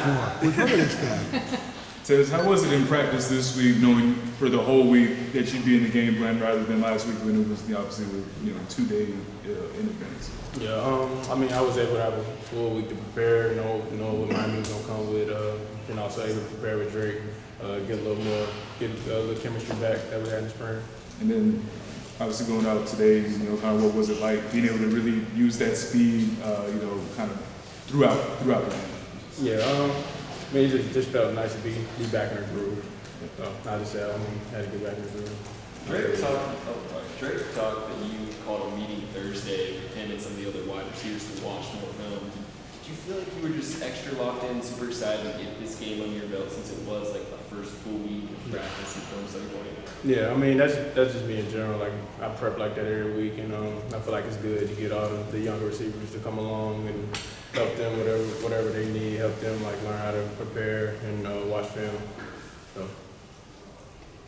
for? What's wrong with this guy? Tez, how was it in practice this week, knowing for the whole week that you'd be in the game plan rather than last week when it was obviously with 2-day in advance? Yeah, I mean, I was able to have a full week to prepare, know what Miami was gonna come with, and also able to prepare with Drake, get a little chemistry back that we had in the spring. And then obviously going out today, kind of what was it like being able to really use that speed, kind of throughout the game? Yeah, I mean, it just felt nice to be back in the groove. I just said I had to get back in the groove. Drake talked that you called a meeting Thursday with him and some of the other wide receivers to watch more film. Did you feel like you were just extra locked in, super excited to get this game under your belt since it was like the first full week of practice and film study for you? Yeah, I mean that's just me in general. Like I prep like that every week, and I feel like it's good to get all the younger receivers to come along and help them whatever they need, help them like learn how to prepare and watch film. So.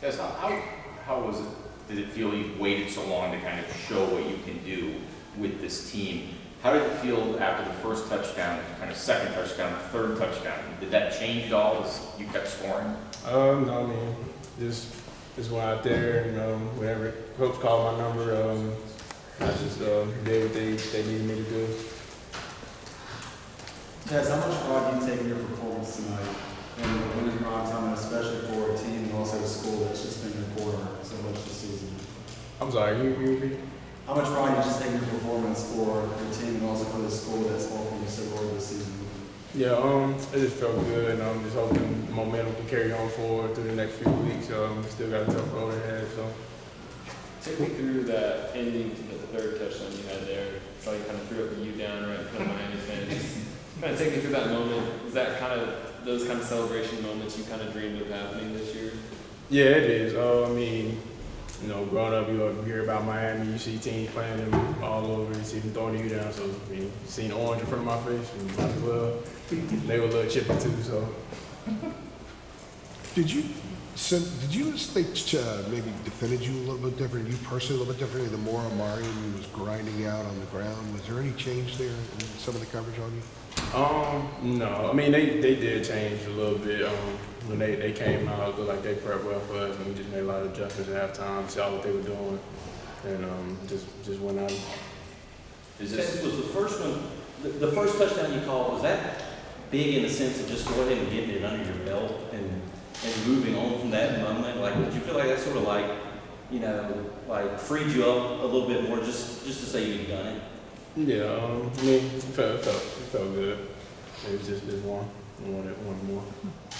Guys, how was it? Did it feel you waited so long to kind of show what you can do with this team? How did it feel after the first touchdown, kind of second touchdown, third touchdown? Did that change at all as you kept scoring? No, I mean, just went out there and whenever coach called my number, I just did what they needed me to do. Tez, how much pride do you take in your performance tonight and winning prime time, especially for a team and also a school that's just been your corner so much this season? I'm sorry, you repeat? How much pride do you just take in your performance for your team and also for the school that's welcomed you so well this season? Yeah, it just felt good, and I'm just hoping the momentum can carry on forward through the next few weeks. Still got a tough road ahead, so. Take me through that ending to the third touchdown you had there. So you kind of threw up the U down right in front of Miami fans. Just kind of take me through that moment. Is that kind of those kind of celebration moments you kind of dreamed of happening this year? Yeah, it is. I mean, growing up, you hear about Miami, you see teams playing them all over, you see them throwing you down. So, I mean, you seen the orange in front of my face, and might as well. They were a little chippy too, so. Did you notice they maybe defended you a little bit different, you personally a little bit differently, the more Amari was grinding out on the ground? Was there any change there in some of the coverage on you? No. I mean, they did change a little bit. When they came out, it looked like they prepped well for us, and we just made a lot of adjustments at halftime, saw what they were doing, and just went out. Was the first one, the first touchdown you called, was that big in the sense of just going ahead and getting it under your belt and moving on from that moment? Like, did you feel like that sort of like freed you up a little bit more just to say you've done it? Yeah, I mean, it felt good. It was just one more.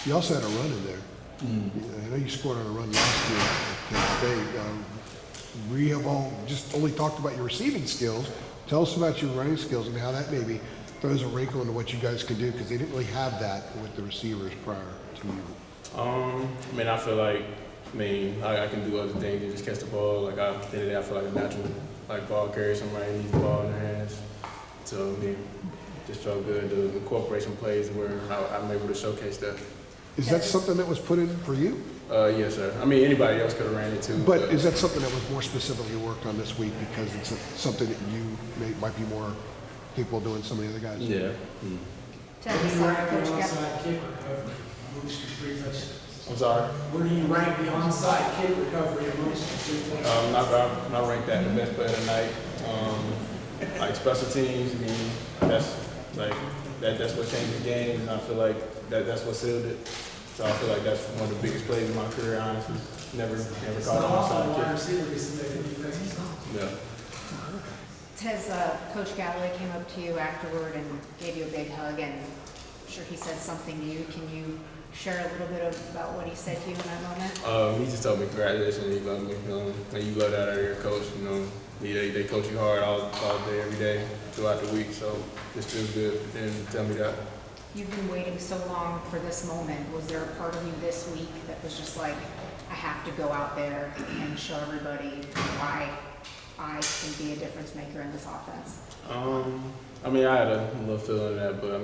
You also had a run in there. I know you scored on a run last year at Kent State. We have just only talked about your receiving skills. Tell us about your running skills and how that maybe throws a wrinkle into what you guys can do, because they didn't really have that with the receivers prior to you. I mean, I feel like, I can do other things than just catch the ball. Like, I feel like a natural, ball carrier. Somebody needs the ball in their hands. So, just felt good. The cooperation plays where I'm able to showcase that. Is that something that was put in for you? Yes, sir. I mean, anybody else could have ran it too. But is that something that was more specifically worked on this week because it's something that you might be more capable of doing than some of the other guys? Yeah. I'm sorry? Where do you rank the onside kick recovery amongst the three players? Not ranked that the best player tonight. Like special teams, that's what changed the game, and I feel like that's what sealed it. So I feel like that's one of the biggest plays in my career, honestly. Never caught an onside kick. Yeah. Tez, Coach Galloway came up to you afterward and gave you a big hug, and I'm sure he said something to you. Can you share a little bit about what he said to you in that moment? He just told me congratulations, he loved me. And you love that out of your coach. They coach you hard all day, every day, throughout the week. So this feels good, and tell me that. You've been waiting so long for this moment. Was there a part of you this week that was just like, I have to go out there and show everybody why I can be a difference maker in this offense? I had a little feeling that, but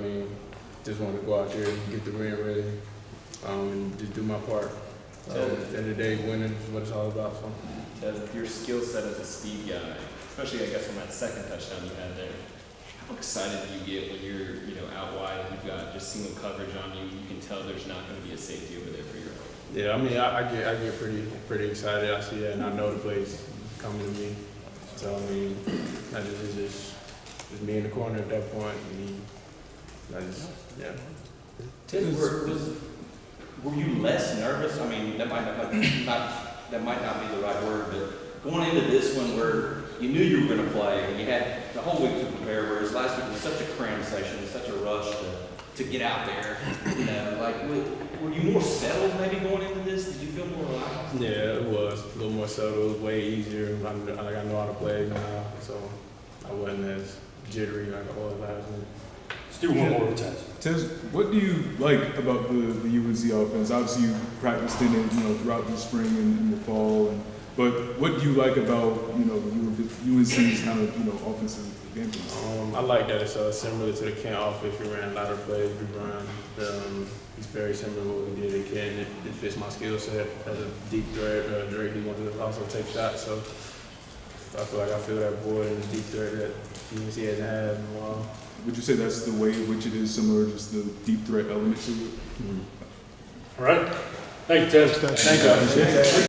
just wanted to go out there and get the ring ready, and just do my part. At the end of the day, winning is what it's all about. So. Your skill set as a speed guy, especially I guess on that second touchdown you had there, How excited do you get when you're, out wide and you've got just single coverage on you? You can tell there's not going to be a safety over there for your help. Yeah, I mean, I get pretty excited. I see that, and I know the plays coming to me. So I mean, it's just me in the corner at that point. Yeah. Ted, were you less nervous? I mean, that might not be the right word, but going into this one where you knew you were going to play and you had the whole week to prepare, whereas last week was such a cram session, such a rush to get out there. Were you more settled maybe going into this? Did you feel more relaxed? Yeah, it was a little more subtle. It was way easier. I know how to play now, so I wasn't as jittery like I was last week. Still one more test. Tez, what do you like about the UNC offense? Obviously, you practiced in it, throughout the spring and the fall. But what do you like about, UNC's kind of, offensive game plan? I like that it's similar to the Kent offense. We ran a lot of plays. We run. It's very similar to what we did at Kent. It fits my skill set as a deep threat. Drake, he wanted to also take shots, so I feel like I fill that void in the deep threat that UNC hasn't had in a while. Would you say that's the way in which it is similar, just the deep threat element to it? All right. Thank you, Ted. Thank you.